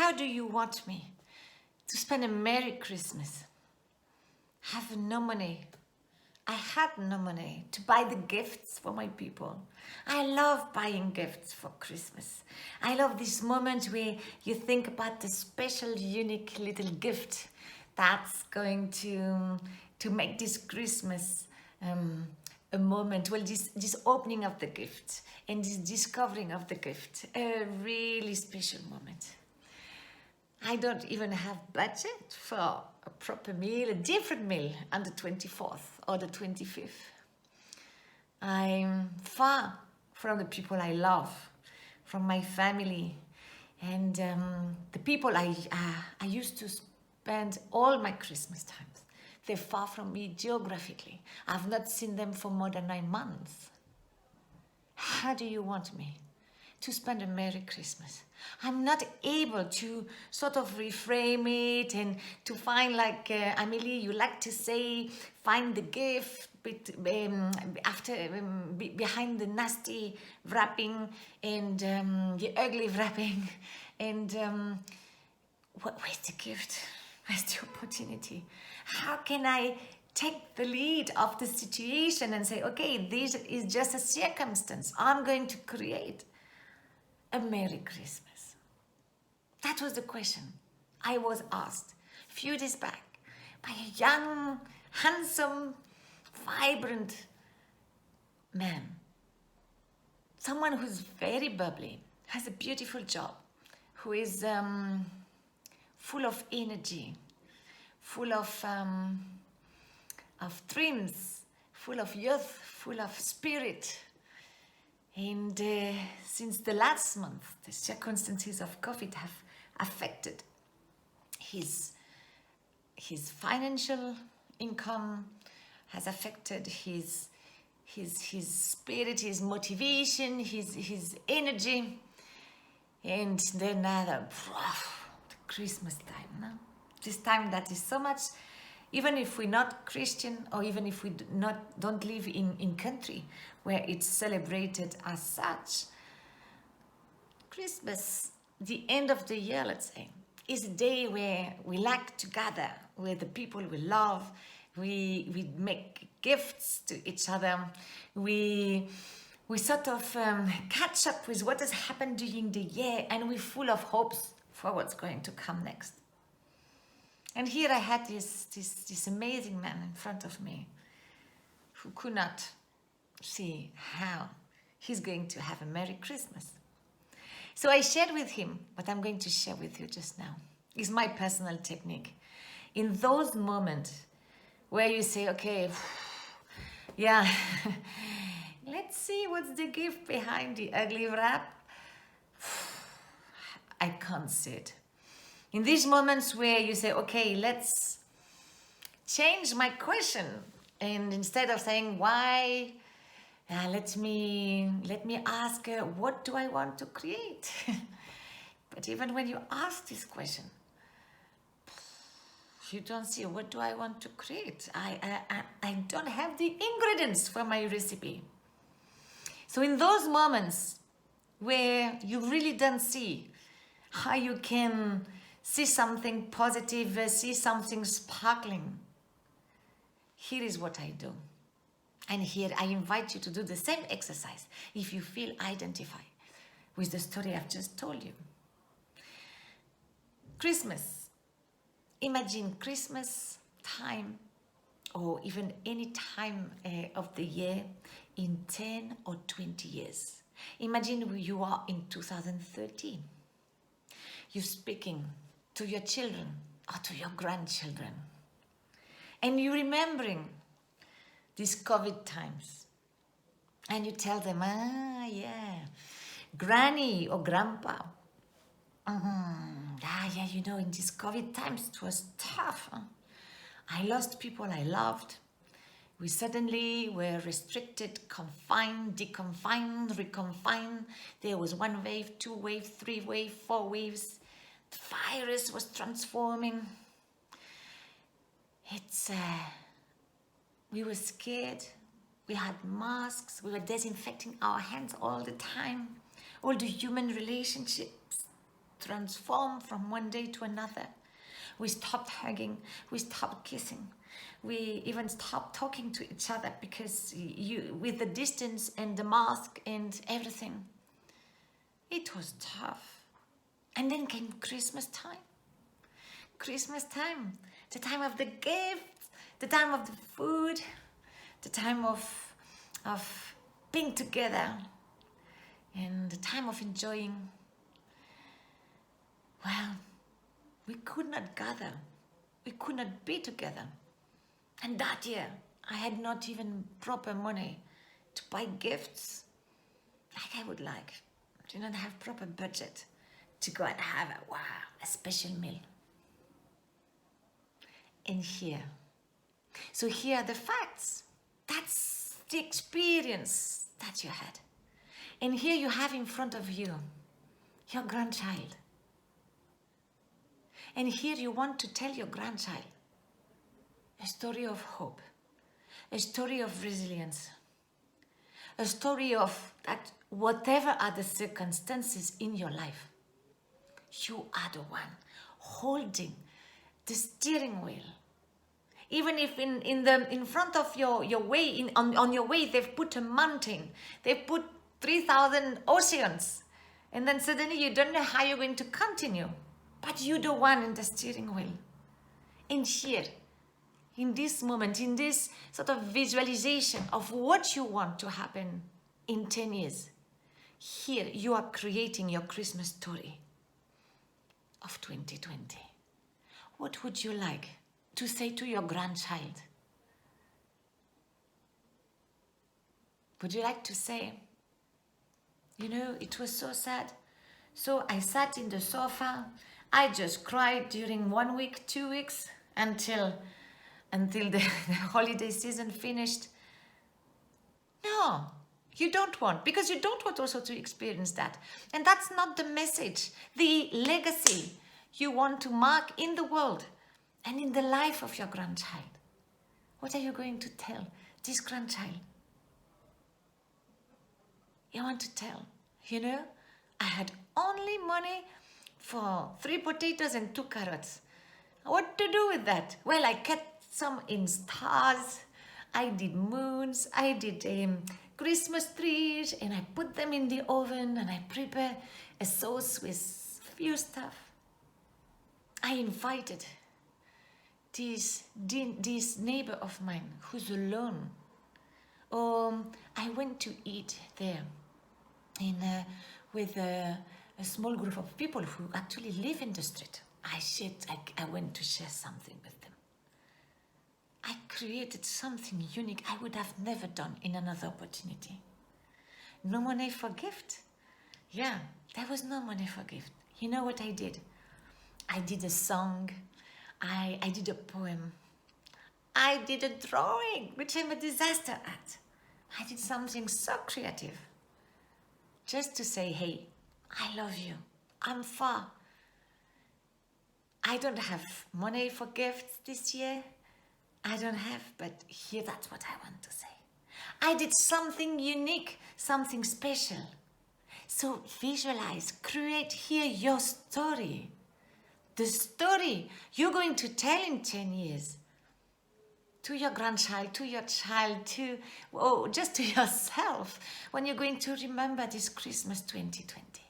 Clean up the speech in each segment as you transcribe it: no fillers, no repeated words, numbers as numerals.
How do you want me to spend a Merry Christmas? I have no money. I had no money to buy the gifts for my people. I love buying gifts for Christmas. I love this moment where you think about the special, unique little gift that's going to make this Christmas a moment, well, this opening of the gift and this discovering of the gift, a really special moment. I don't even have budget for a proper meal, a different meal on the 24th or the 25th. I'm far from the people I love, from my family, and the people I used to spend all my Christmas times. They're far from me geographically. I've not seen them for more than 9 months. How do you want me to spend a Merry Christmas? I'm not able to sort of reframe it and to find, like Amelie, you like to say, find the gift behind the nasty wrapping and the ugly wrapping. And where's the gift? Where's the opportunity? How can I take the lead of the situation and say, okay, this is just a circumstance. I'm going to create a Merry Christmas. That was the question I was asked a few days back by a young, handsome, vibrant man. Someone who's very bubbly, has a beautiful job, who is full of energy, full of dreams, full of youth, full of spirit. And since the last month, the circumstances of COVID have affected his financial income, has affected his spirit, his motivation, his energy. And then the Christmas time, no? This time that is so much, even if we're not Christian, or even if we don't live in country where it's celebrated as such, Christmas, the end of the year, let's say, is a day where we like to gather with the people we love. We make gifts to each other. We sort of catch up with what has happened during the year, and we're full of hopes for what's going to come next. And here I had this amazing man in front of me who could not see how he's going to have a Merry Christmas. So I shared with him what I'm going to share with you just now. It's my personal technique. In those moments where you say, okay, yeah, let's see what's the gift behind the ugly wrap. I can't see it. In these moments where you say, okay, let's change my question, and instead of saying why, let me ask, what do I want to create? But even when you ask this question, you don't see, what do I want to create? I don't have the ingredients for my recipe. So in those moments where you really don't see how you can see something positive, see something sparkling, here is what I do. And here I invite you to do the same exercise if you feel identified with the story I've just told you. Christmas. Imagine Christmas time, or even any time of the year in 10 or 20 years. Imagine you are in 2013. You're speaking to your children or to your grandchildren, and you're remembering these COVID times, and you tell them, yeah, granny or grandpa, yeah, you know, in these COVID times it was tough. I lost people I loved. We suddenly were restricted, confined, deconfined, reconfined. There was 1 wave, 2 waves, 3 waves, 4 waves. The virus was transforming. We were scared. We had masks. We were disinfecting our hands all the time. All the human relationships transformed from one day to another. We stopped hugging, we stopped kissing, we even stopped talking to each other because with the distance and the mask and everything. It was tough. And then came Christmas time. Christmas time, the time of the gifts, the time of the food, the time of being together, and the time of enjoying. Well, we could not gather. We could not be together. And that year, I had not even proper money to buy gifts like I would like. I did not have proper budget to go and have a special meal. And here. So here are the facts. That's the experience that you had. And here you have in front of you your grandchild. And here you want to tell your grandchild a story of hope, a story of resilience, a story of that whatever are the circumstances in your life, you are the one holding the steering wheel. Even if in front of your way, on your way, they've put a mountain, they've put 3,000 oceans, and then suddenly you don't know how you're going to continue, but you're the one in the steering wheel. And here, in this moment, in this sort of visualization of what you want to happen in 10 years, here you are creating your Christmas story of 2020. What would you like to say to your grandchild? Would you like to say, it was so sad. So I sat in the sofa. I just cried during 1 week, 2 weeks, until the holiday season finished. No, you don't want, because you don't want also to experience that. And that's not the message, the legacy you want to mark in the world and in the life of your grandchild. What are you going to tell this grandchild? You want to tell, I had only money for 3 potatoes and 2 carrots. What to do with that? Well, I cut some in stars, I did moons, I did Christmas trees, and I put them in the oven and I prepare a sauce with few stuff. I invited this neighbor of mine who's alone. I went to eat there with a small group of people who actually live in the street. I went to share something with them. I created something unique I would have never done in another opportunity. No money for gift. Yeah, there was no money for gift. You know what I did? I did a song. I did a poem. I did a drawing, which I'm a disaster at. I did something so creative. Just to say, hey, I love you. I'm far. I don't have money for gifts this year. I don't have, but here that's what I want to say. I did something unique, something special. So visualize, create here your story. The story you're going to tell in 10 years. To your grandchild, to your child, just to yourself, when you're going to remember this Christmas 2020.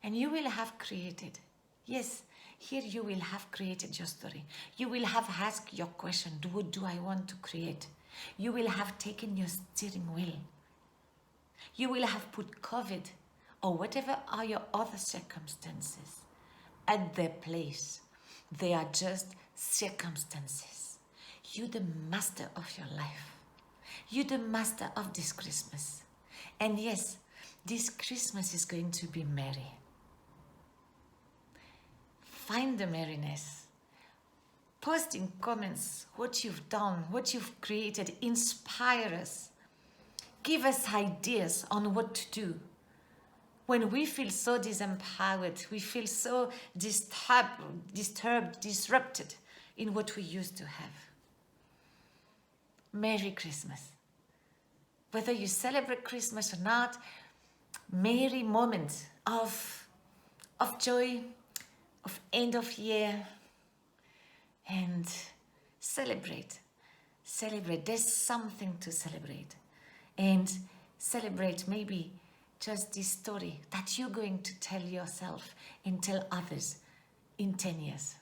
And you will have created, yes, here you will have created your story. You will have asked your question, what do I want to create? You will have taken your steering wheel. You will have put COVID or whatever are your other circumstances at their place. They are just circumstances. You're the master of your life. You're the master of this Christmas. And yes, this Christmas is going to be merry. Find the merriness. Post in comments what you've done, what you've created. Inspire us. Give us ideas on what to do. When we feel so disempowered, we feel so disturbed, disrupted in what we used to have. Merry Christmas. Whether you celebrate Christmas or not, merry moment of of joy, of end of year, and celebrate. Celebrate. There's something to celebrate. And celebrate maybe just this story that you're going to tell yourself and tell others in 10 years.